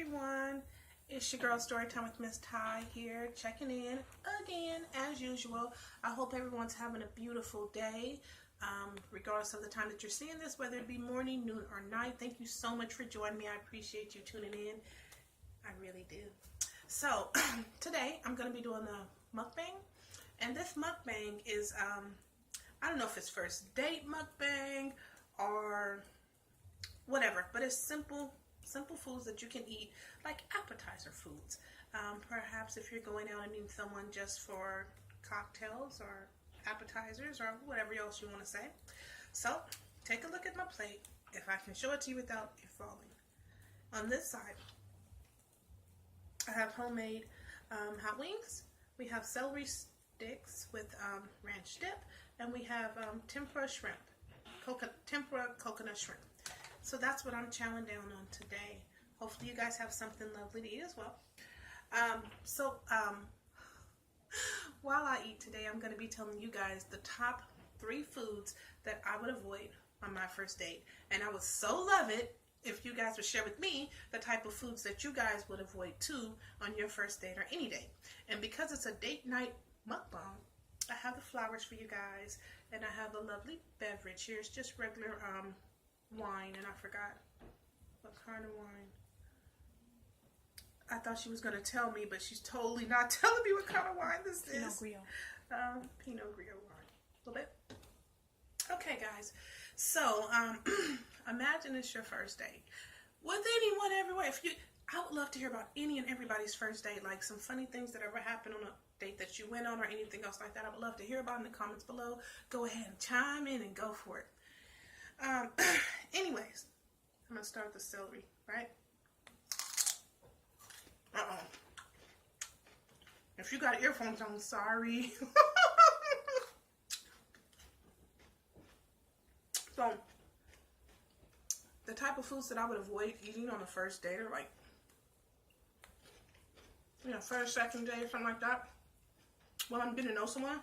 everyone. It's your girl Storytime with Miss Ty here, checking in again as usual. I hope everyone's having a beautiful day, regardless of the time that you're seeing this, whether it be morning, noon, or night. Thank you so much for joining me. I appreciate you tuning in. I really do. So today I'm going to be doing a mukbang, and this mukbang is I don't know if it's first date mukbang or whatever, but it's simple foods that you can eat, like appetizer foods. Perhaps if you're going out and meeting someone just for cocktails or appetizers or whatever else you want to say. So take a look at my plate, if I can show it to you without it falling. On this side, I have homemade hot wings. We have celery sticks with ranch dip, and we have tempura shrimp, tempura coconut shrimp. So that's what I'm chowing down on today. Hopefully you guys have something lovely to eat as well. While I eat today, I'm going to be telling you guys the top 3 foods that I would avoid on my first date. And I would so love it if you guys would share with me the type of foods that you guys would avoid too on your first date or any date. And because it's a date night mukbang, I have the flowers for you guys, and I have a lovely beverage. Here's just regular wine, and I forgot what kind of wine. I thought she was going to tell me, but she's totally not telling me what kind of wine this is. Pinot Grillo. Pinot Grillo wine. A little bit. Okay, guys. So, imagine it's your first date with anyone everywhere. I would love to hear about any and everybody's first date, like some funny things that ever happened on a date that you went on or anything else like that. I would love to hear about in the comments below. Go ahead and chime in and go for it. Anyways, I'm gonna start with the celery, right? If you got earphones on, sorry. So, the type of foods that I would avoid eating on a first date are like, first, second date, something like that. When I'm getting to know someone.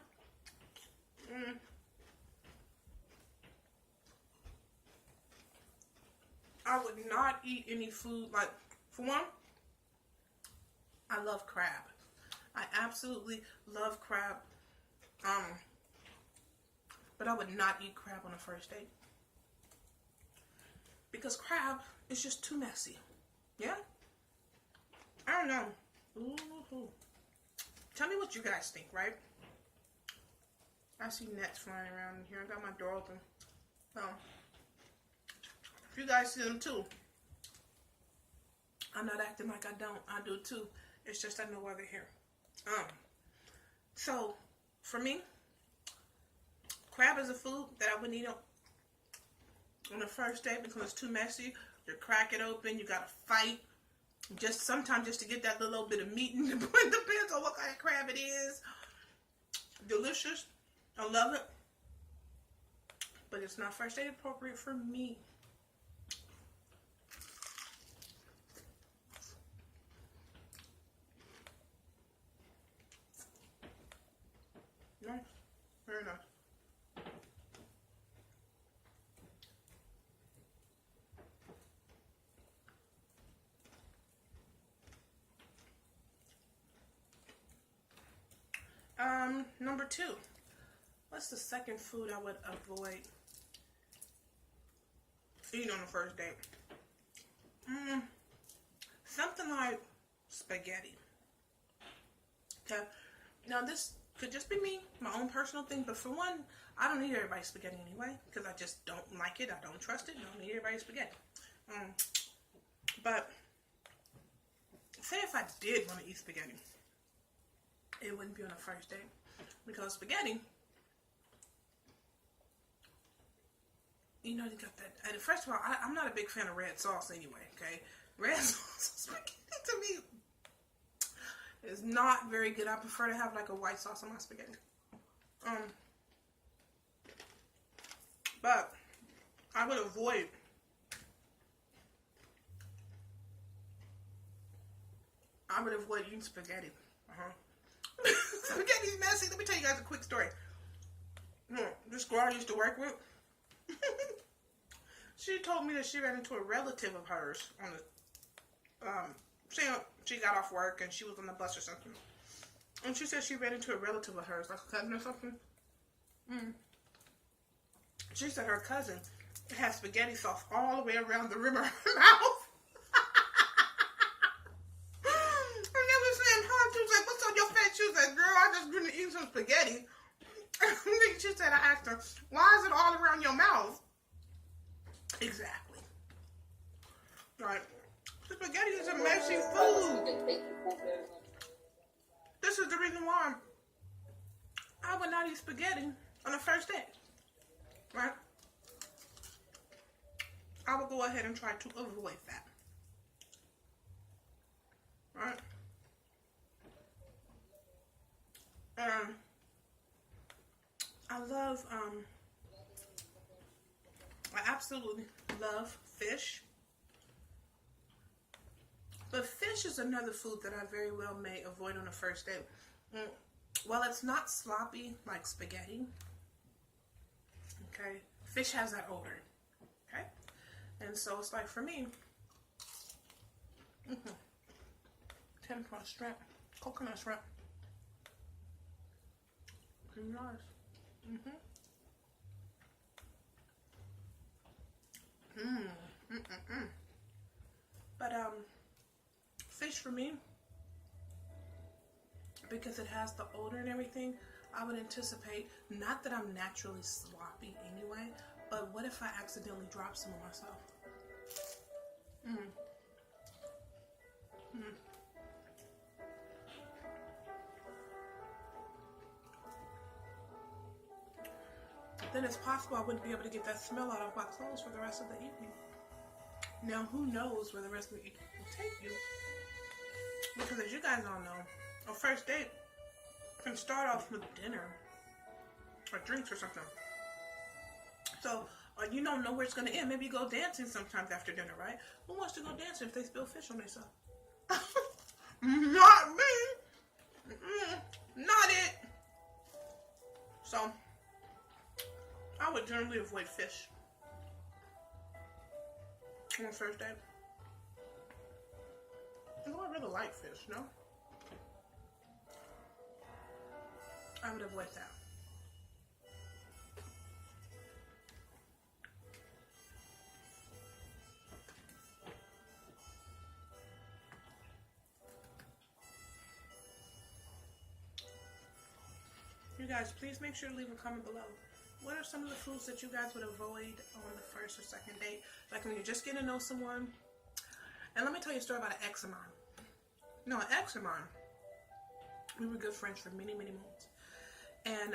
I would not eat any food, like, for one, I love crab. I absolutely love crab. But I would not eat crab on a first date. Because crab is just too messy. Yeah? I don't know. Ooh. Tell me what you guys think, right? I see nets flying around in here. I got my door open. If you guys see them too, I'm not acting like I don't. I do too. It's just I know why they're here. So, for me, crab is a food that I wouldn't eat on the first date because it's too messy. You crack it open, you gotta fight. Sometimes just to get that little bit of meat in the depends on what kind of crab it is. Delicious. I love it. But it's not first date appropriate for me. Nice. Very nice. Number 2. What's the second food I would avoid eating on the first date? Something like spaghetti. Okay. Now this could just be me, my own personal thing, but for one, I don't eat everybody's spaghetti anyway, because I just don't like it, I don't trust it, I don't eat everybody's spaghetti. But, say if I did want to eat spaghetti, it wouldn't be on a first date, because spaghetti, you got that, and first of all, I'm not a big fan of red sauce anyway, okay? Red sauce spaghetti to me is not very good. I prefer to have like a white sauce on my spaghetti. But I would avoid eating spaghetti. Spaghetti's messy. Let me tell you guys a quick story. This girl I used to work with, she told me that she ran into a relative of hers on the She got off work and she was on the bus or something. And she said she ran into a relative of hers, like a cousin or something. She said her cousin had spaghetti sauce all the way around the rim of her mouth. And they was saying, huh? She was like, what's on your face? She was like, girl, I just been eating some spaghetti. She said, I asked her, why is it all around your mouth? Exactly. Right. Spaghetti is a messy food. This is the reason why I would not eat spaghetti on the first date. Right? I would go ahead and try to avoid that. Right? I absolutely love fish. But fish is another food that I very well may avoid on a first date. While it's not sloppy like spaghetti, okay, fish has that odor, okay? And so it's like for me, 10-point shrimp, coconut shrimp. Nice. But fish for me, because it has the odor and everything, I would anticipate, not that I'm naturally sloppy anyway, but what if I accidentally drop some on myself? Then it's possible I wouldn't be able to get that smell out of my clothes for the rest of the evening. Now, who knows where the rest of the evening will take you? Because as you guys all know, a first date can start off with dinner or drinks or something. So you don't know where it's going to end. Maybe you go dancing sometimes after dinner, right? Who wants to go dancing if they spill fish on themselves? Not me. Not it. So I would generally avoid fish on the first date. I really like fish, no? I would avoid that. You guys, please make sure to leave a comment below. What are some of the foods that you guys would avoid on the first or second date? Like when you're just getting to know someone. And let me tell you a story about an ex of mine. No, an ex of mine. We were good friends for many, many months. And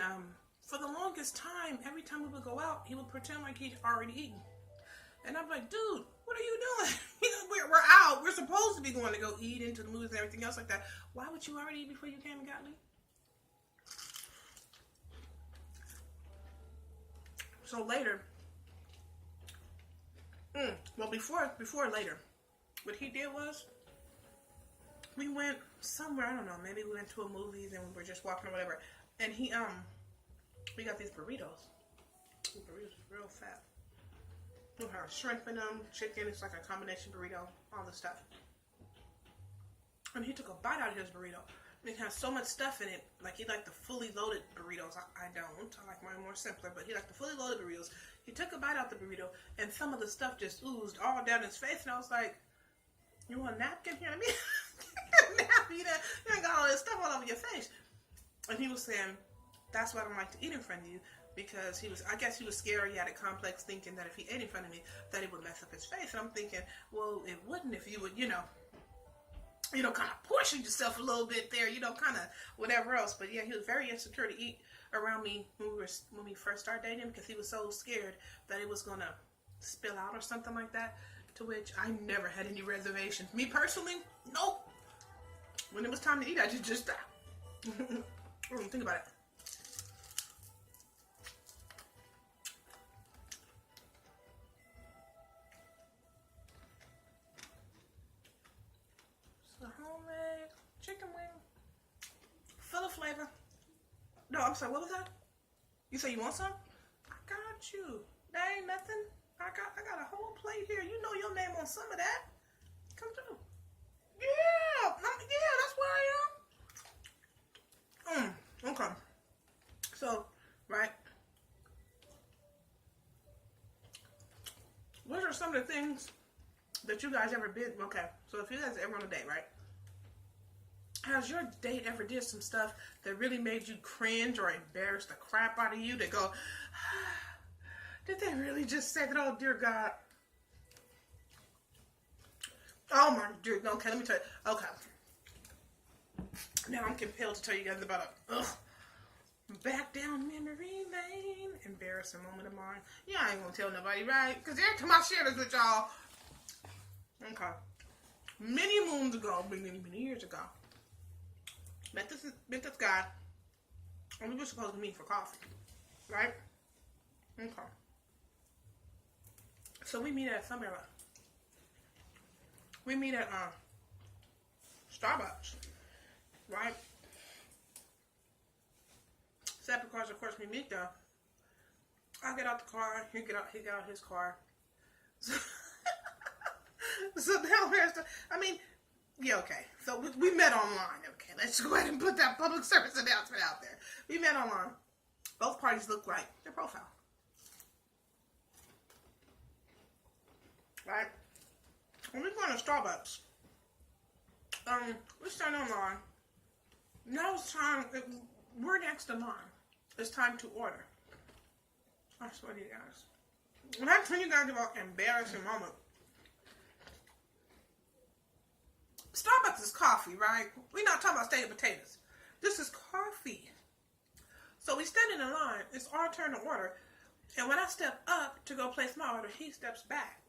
for the longest time, every time we would go out, he would pretend like he'd already eaten. And I'm like, dude, what are you doing? We're out. We're supposed to be going to go eat, into the movies and everything else like that. Why would you already eat before you came and got me? So later, well, before later, what he did was, we went somewhere, I don't know, maybe we went to a movie and we were just walking or whatever, and he, we got these burritos. These burritos are real fat. We have shrimp in them, chicken, it's like a combination burrito, all this stuff. And he took a bite out of his burrito. It has so much stuff in it. Like, he liked the fully loaded burritos. I don't. I like mine more simpler, but he liked the fully loaded burritos. He took a bite out the burrito, and some of the stuff just oozed all down his face, and I was like, you want a napkin here? I mean, napkin, you got all this stuff all over your face. And he was saying, that's why I don't like to eat in front of you, because I guess he was scared. He had a complex thinking that if he ate in front of me, that it would mess up his face. And I'm thinking, well, it wouldn't if you would, kind of portion yourself a little bit there, kind of whatever else. But yeah, he was very insecure to eat around me when we first started dating, because he was so scared that it was going to spill out or something like that, to which I never had any reservations. Me personally, nope. When it was time to eat, I just stopped. Think about it. Homemade chicken wing, full of flavor. No, I'm sorry, what was that? You say you want some? I got you. That ain't nothing. I got a whole plate here. You know your name on some of that. Come through. Yeah. the things that you guys ever been, okay, so if you guys ever on a date, right? Has your date ever did some stuff that really made you cringe or embarrass the crap out of you? That go, did they really just say that? Oh, dear God. Oh, my dear. Okay, let me tell you. Okay. Now I'm compelled to tell you guys about a back down memory lane embarrassing moment of mine. Yeah, I ain't gonna tell nobody, right? Because every time I share this with y'all, okay, many moons ago, many years ago, met this guy, and we were supposed to meet for coffee, right? Okay. So we meet at somewhere. We meet at Starbucks, right? Separate cars, of course. We meet there. I get out the car. He get out his car. So now where's the? I mean, yeah, okay. So we met online. Okay, let's go ahead and put that public service announcement out there. We met online. Both parties look like their profile, right? When we go to Starbucks, we start online. Now it's time. We're next in line. It's time to order. I swear to you guys. When I tell you guys about embarrassing moment, Starbucks is coffee, right? We're not talking about steak and potatoes. This is coffee. So we stand in a line. It's our turn to order. And when I step up to go place my order, he steps back.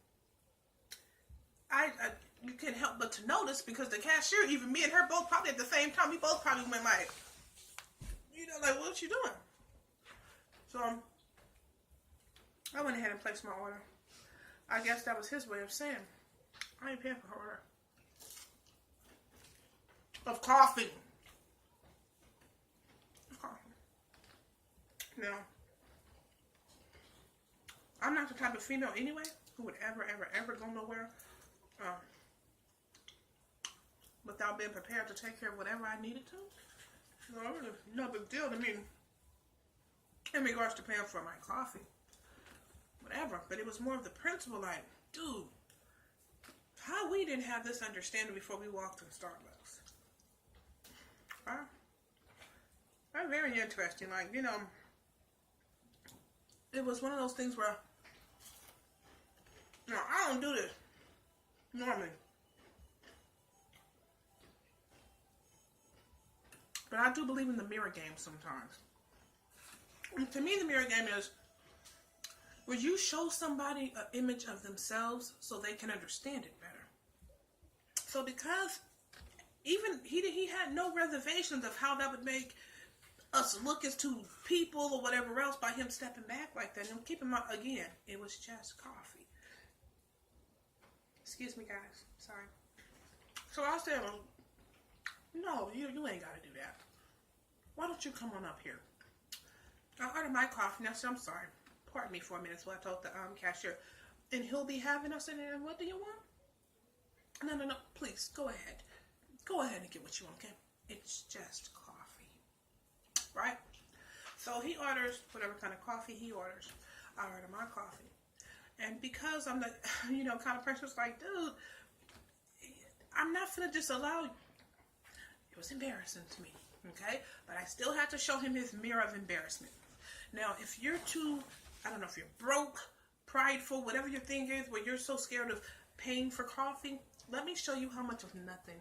You can't help but to notice because the cashier, even me and her both probably at the same time, we both probably went like, like, what you doing? So I went ahead and placed my order. I guess that was his way of saying, I ain't paying for her order of coffee. Now, I'm not the type of female anyway who would ever go nowhere without being prepared to take care of whatever I needed to. So it was no big deal to me in regards to paying for my coffee. Whatever. But it was more of the principle like, dude, how we didn't have this understanding before we walked in Starbucks. That's very interesting. Like, it was one of those things where, I don't do this normally. But I do believe in the mirror game sometimes. And to me, the mirror game is where you show somebody an image of themselves so they can understand it better. So because even he had no reservations of how that would make us look as two people or whatever else by him stepping back like that. And keep in mind, again, it was just coffee. Excuse me, guys. Sorry. So I said, no, you ain't got to do that. Why don't you come on up here? I ordered my coffee. Now, I said, I'm sorry. Pardon me for a minute. So I told the cashier. And he'll be having us in there. What do you want? No. Please, go ahead. Go ahead and get what you want, okay? It's just coffee. Right? So he orders whatever kind of coffee he orders. I order my coffee. And because I'm the, kind of person who's like, dude, I'm not going to just allow you. It was embarrassing to me, okay? But I still had to show him his mirror of embarrassment. Now, if you're too, I don't know if you're broke, prideful, whatever your thing is, where you're so scared of paying for coffee, let me show you how much of nothing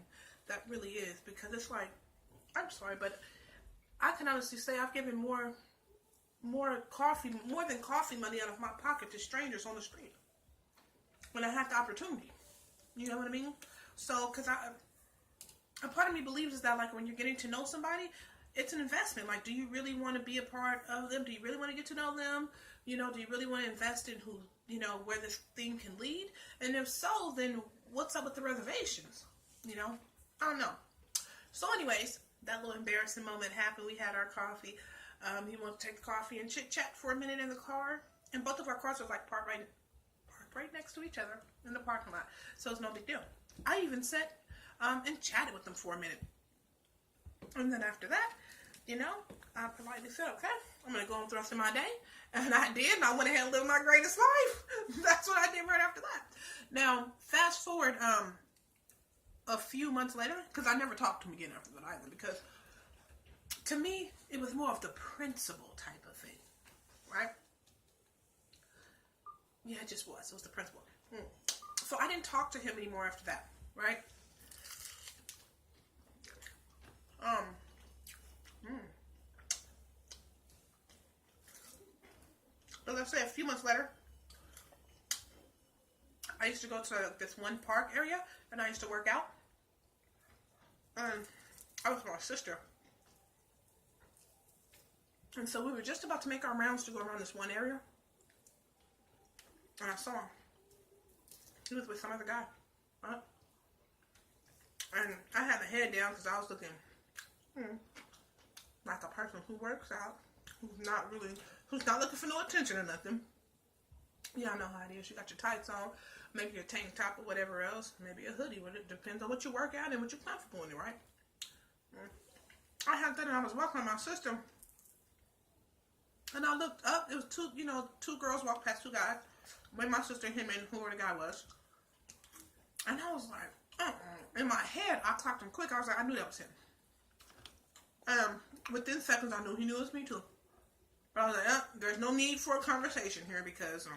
that really is. Because it's like, I'm sorry, but I can honestly say I've given more than coffee money out of my pocket to strangers on the street when I had the opportunity. You know what I mean? So, because a part of me believes is that, like, when you're getting to know somebody, it's an investment. Like, do you really want to be a part of them? Do you really want to get to know them? Do you really want to invest in who, where this thing can lead? And if so, then what's up with the reservations? I don't know. So anyways, that little embarrassing moment happened. We had our coffee. He wanted to take the coffee and chit-chat for a minute in the car. And both of our cars were, like, parked right next to each other in the parking lot. So it's no big deal. I even sat and chatted with them for a minute. And then after that, I politely said, okay, I'm going to go on through the rest of my day. And I did, and I went ahead and lived my greatest life. That's what I did right after that. Now, fast forward a few months later, because I never talked to him again after that either, because to me, it was more of the principle type of thing, right? Yeah, it just was. It was the principle. So I didn't talk to him anymore after that, right? But let's say a few months later, I used to go to this one park area, and I used to work out. And I was with my sister. And so we were just about to make our rounds to go around this one area. And I saw him. He was with some other guy. Right? And I had the head down because I was looking like a person who works out, who's not looking for no attention or nothing. Y'all know how it is. You got your tights on, maybe your tank top or whatever else, maybe a hoodie. But it depends on what you work out and what you're comfortable in, right? I had that, and I was walking with my sister, and I looked up. It was two girls walked past two guys. With my sister, him, and whoever the guy was. And I was like, in my head, I clocked him quick. I was like, I knew that was him. Within seconds, I knew he knew it was me too. But I was like, there's no need for a conversation here because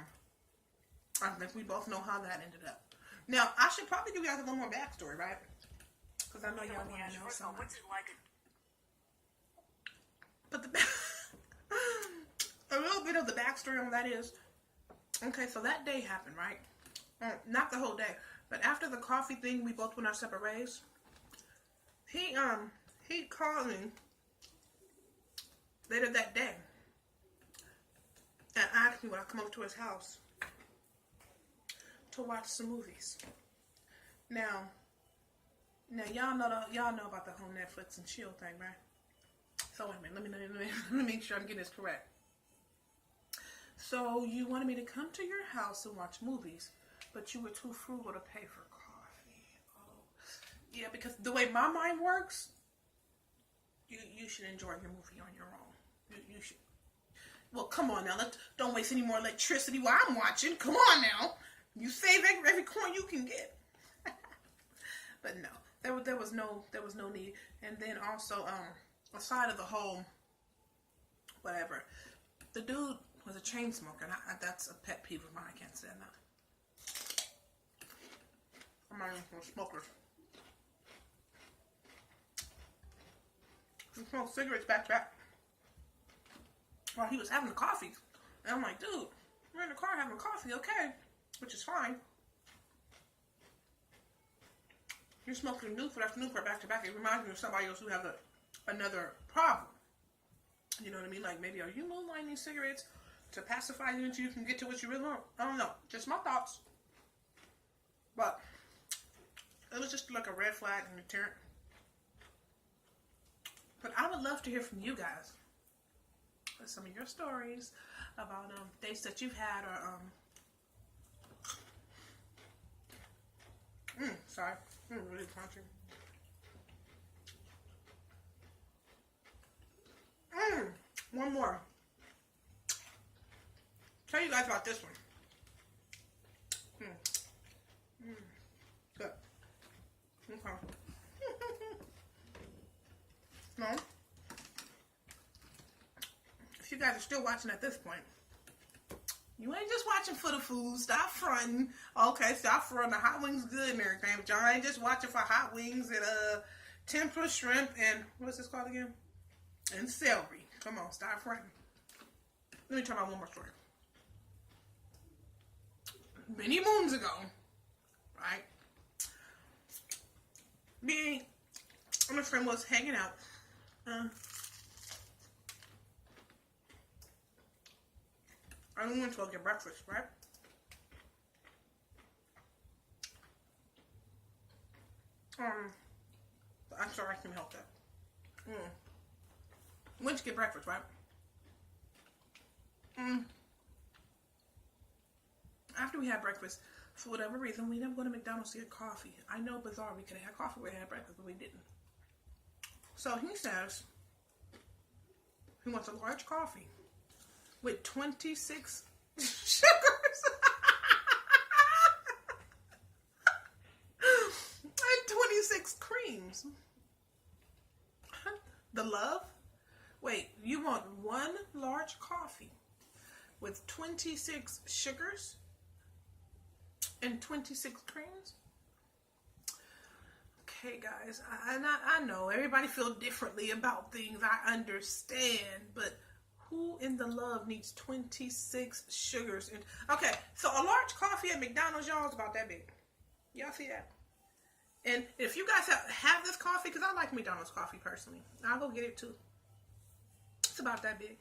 I think we both know how that ended up. Now, I should probably give you guys a little more backstory, right? Because I know y'all want to know something. What's it like? But a little bit of the backstory on that is, okay, so that day happened, right? Not the whole day, but after the coffee thing, we both went our separate ways. He called me later that day and asked me would I come over to his house to watch some movies. Now y'all know about the whole Netflix and chill thing, right? So wait a minute, let me make sure I'm getting this correct. So you wanted me to come to your house and watch movies, but you were too frugal to pay for coffee. Oh, yeah, because the way my mind works, you should enjoy your movie on your own. You should. Well, come on now. Don't waste any more electricity while I'm watching. Come on now. You save every coin you can get. But no, there was no need. And then also, aside of the whole whatever, the dude was a chain smoker, and that's a pet peeve of mine. I can't stand that. I'm not even for smokers. He smoked cigarettes back to back while he was having the coffee. And I'm like, dude, we're in the car having coffee, okay, which is fine. You're smoking Newport after Newport back to back. It reminds me of somebody else who has another problem. You know what I mean? Like, maybe are you moonlighting these cigarettes to pacify you until you can get to what you really want? I don't know. Just my thoughts. But it was just like a red flag and a deterrent. But I would love to hear from you guys. Some of your stories about dates that you've had or sorry. Really crunchy. One more. Tell you guys about this one. Good. Okay. No. If you guys are still watching at this point, you ain't just watching for the food. Stop fronting. Okay, stop fronting. The hot wings good and everything, but y'all ain't just watching for hot wings and tempura shrimp and what's this called again? And celery. Come on, stop fronting. Let me tell you one more story. Many moons ago, right? Me and my friend was hanging out. And we went to go get breakfast, right? I'm sorry, I can help that. Went to get breakfast, right? After we had breakfast, for whatever reason, we didn't go to McDonald's to get coffee. I know, bizarre, we could have had coffee, we had breakfast, but we didn't. So he says he wants a large coffee with 26 sugars and 26 creams. The love? Wait, you want one large coffee with 26 sugars and 26 creams? Okay, guys, I know everybody feels differently about things. I understand, but who in the love needs 26 sugars? Okay, so a large coffee at McDonald's, y'all, is about that big. Y'all see that? And if you guys have this coffee, because I like McDonald's coffee personally, I'll go get it too. It's about that big.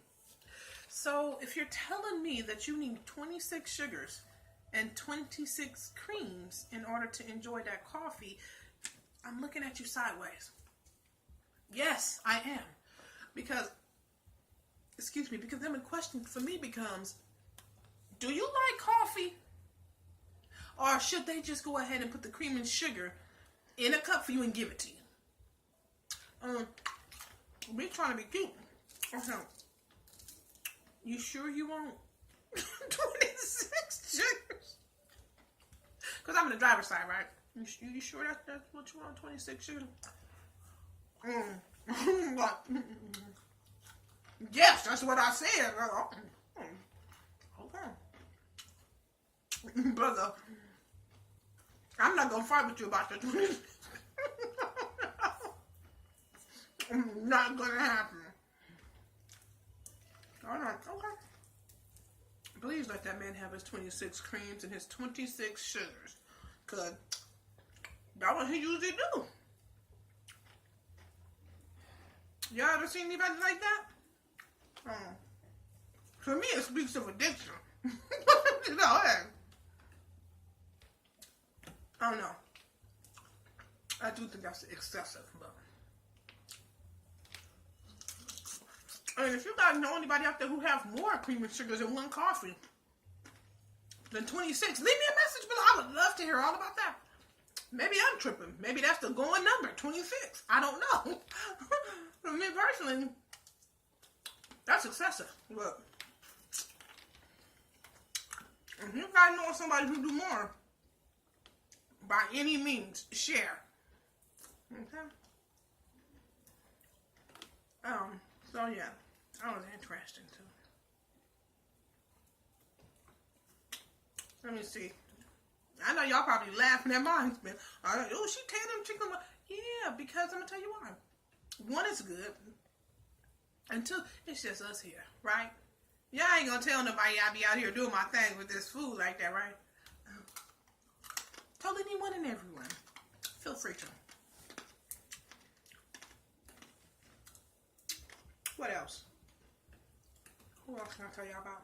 So if you're telling me that you need 26 sugars and 26 creams in order to enjoy that coffee, I'm looking at you sideways. Yes, I am. Because then the question for me becomes, do you like coffee? Or should they just go ahead and put the cream and sugar in a cup for you and give it to you? We're trying to be cute. Okay. You sure you want 26 sugars? Because I'm in the driver's side, right? You sure that's what you want, 26 sugars? What? Yes, that's what I said. Okay. Brother, I'm not going to fight with you about the 26. Not going to happen. All right, okay. Please let that man have his 26 creams and his 26 sugars. Because that's what he usually do. Y'all ever seen anybody like that? For me, it speaks of addiction. You know, hey. I don't know. I do think that's excessive, but. And if you guys know anybody out there who have more cream and sugars in one coffee than 26, leave me a message below. I would love to hear all about that. Maybe I'm tripping. Maybe that's the going number, 26. I don't know. For me personally, that's excessive. Look, if you guys know somebody who do more, by any means, share. Okay? So yeah, that was interesting too. Let me see. I know y'all probably laughing at mine. Oh, she tearing them chicken. Yeah, because I'm gonna tell you why. One, is good, and two, it's just us here, right? Y'all ain't gonna tell nobody I be out here doing my thing with this food like that, right? Tell anyone and everyone. Feel free to. What else? Who else can I tell y'all about?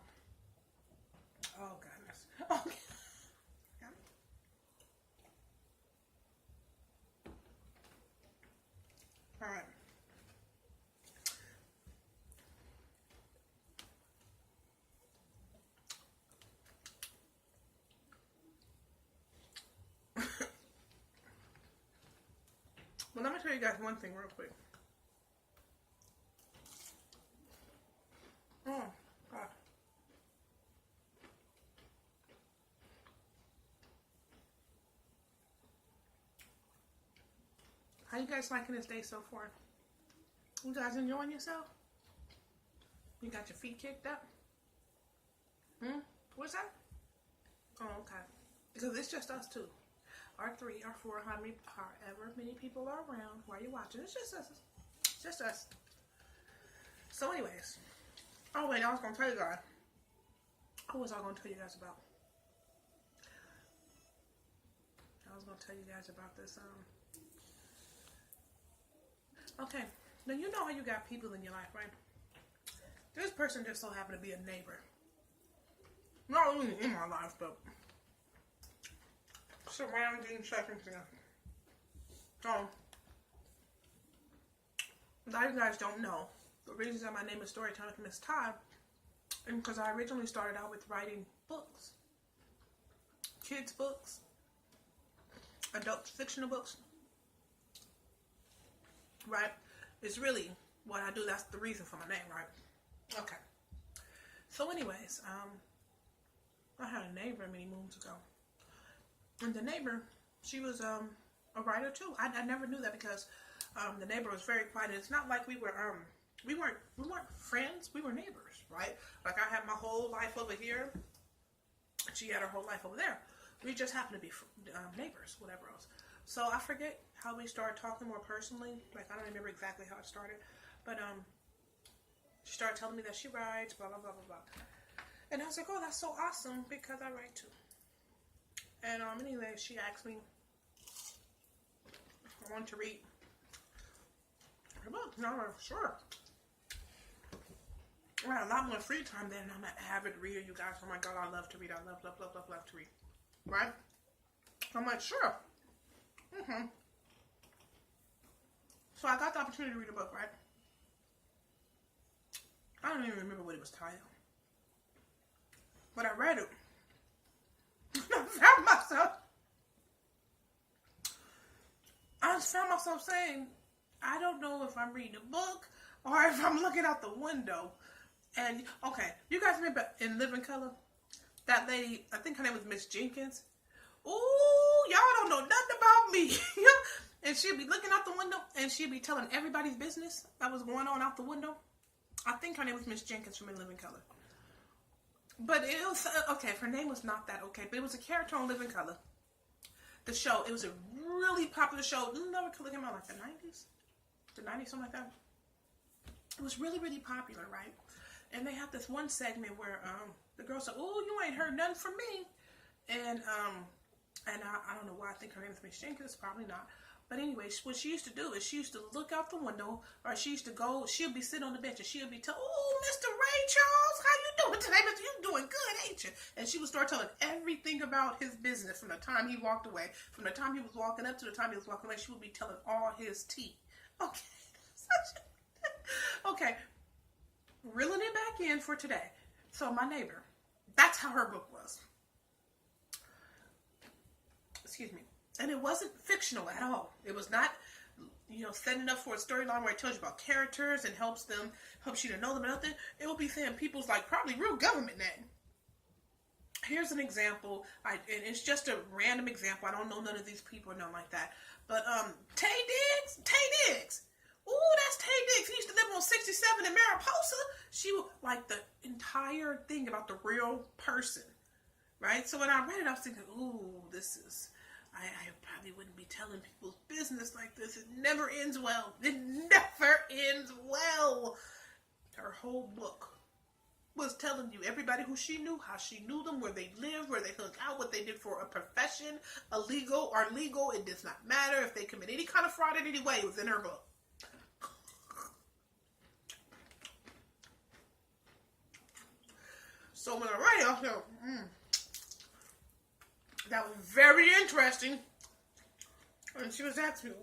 Oh, goodness. Okay. All right. Well, let me tell you guys one thing real quick. Oh, God. How you guys liking this day so far? You guys enjoying yourself? You got your feet kicked up? What's that? Oh, okay. Because it's just us two. Or three, or four, however many people are around while you're watching. It's just us. It's just us. So anyways. Oh wait, I was going to tell you guys. What was I going to tell you guys about? I was going to tell you guys about this. Okay. Now you know how you got people in your life, right? This person just so happened to be a neighbor. Not only in my life, but surrounding circumstances. So, a lot of you guys don't know, the reason that my name is Storytime with Miss Ty is because I originally started out with writing books. Kids books. Adult fictional books. Right? It's really what I do. That's the reason for my name, right? Okay. So anyways, I had a neighbor many moons ago. And the neighbor, she was a writer too. I never knew that because the neighbor was very quiet. And it's not like we weren't friends. We were neighbors, right? Like I had my whole life over here. She had her whole life over there. We just happened to be neighbors, whatever else. So I forget how we started talking more personally. Like I don't remember exactly how it started, but she started telling me that she writes, blah blah blah blah blah. And I was like, oh, that's so awesome because I write too. And anyway, she asked me if I wanted to read her book. And I was like, sure. I had a lot more free time then. I'm an avid reader, you guys. Oh my God, I love to read. I love to read. Right? I'm like, sure. So I got the opportunity to read a book, right? I don't even remember what it was titled. But I read it. I found myself saying, I don't know if I'm reading a book or if I'm looking out the window. And, okay, you guys remember in Living Color? That lady, I think her name was Miss Jenkins. Ooh, y'all don't know nothing about me. And she'd be looking out the window and she'd be telling everybody's business that was going on out the window. I think her name was Miss Jenkins from In Living Color. But it was, okay, her name was not that okay, but it was a character on Living Color. The show, it was a really popular show. Living Color came out like the 90s? The 90s, something like that. It was really, really popular, right? And they had this one segment where the girl said, "Oh, you ain't heard nothing from me." And I don't know why I think her name is Miss Jenkins, probably not. But anyway, what she used to do is she used to look out the window, or she used to go, she'll be sitting on the bench and she'll be telling, "Oh, Mr. Ray Charles, how you doing today, Mr. You doing good, ain't you?" And she would start telling everything about his business from the time he walked away, from the time he was walking up to the time he was walking away. She would be telling all his tea. Okay. Okay. Reeling it back in for today. So my neighbor, that's how her book was. Excuse me. And it wasn't fictional at all. It was not, setting up for a storyline where it tells you about characters and helps you to know them and nothing. It will be saying people's like probably real government name. Here's an example. And it's just a random example. I don't know none of these people or nothing like that. But Tay Diggs. Ooh, that's Tay Diggs. He used to live on 67 in Mariposa. She was like the entire thing about the real person, right? So when I read it, I was thinking, ooh, this is, I probably wouldn't be telling people's business like this. It never ends well. It never ends well. Her whole book was telling you everybody who she knew, how she knew them, where they lived, where they hung out, what they did for a profession, illegal or legal. It does not matter if they commit any kind of fraud in any way. It was in her book. So when I read it, I thought, that was very interesting. And she was asking me,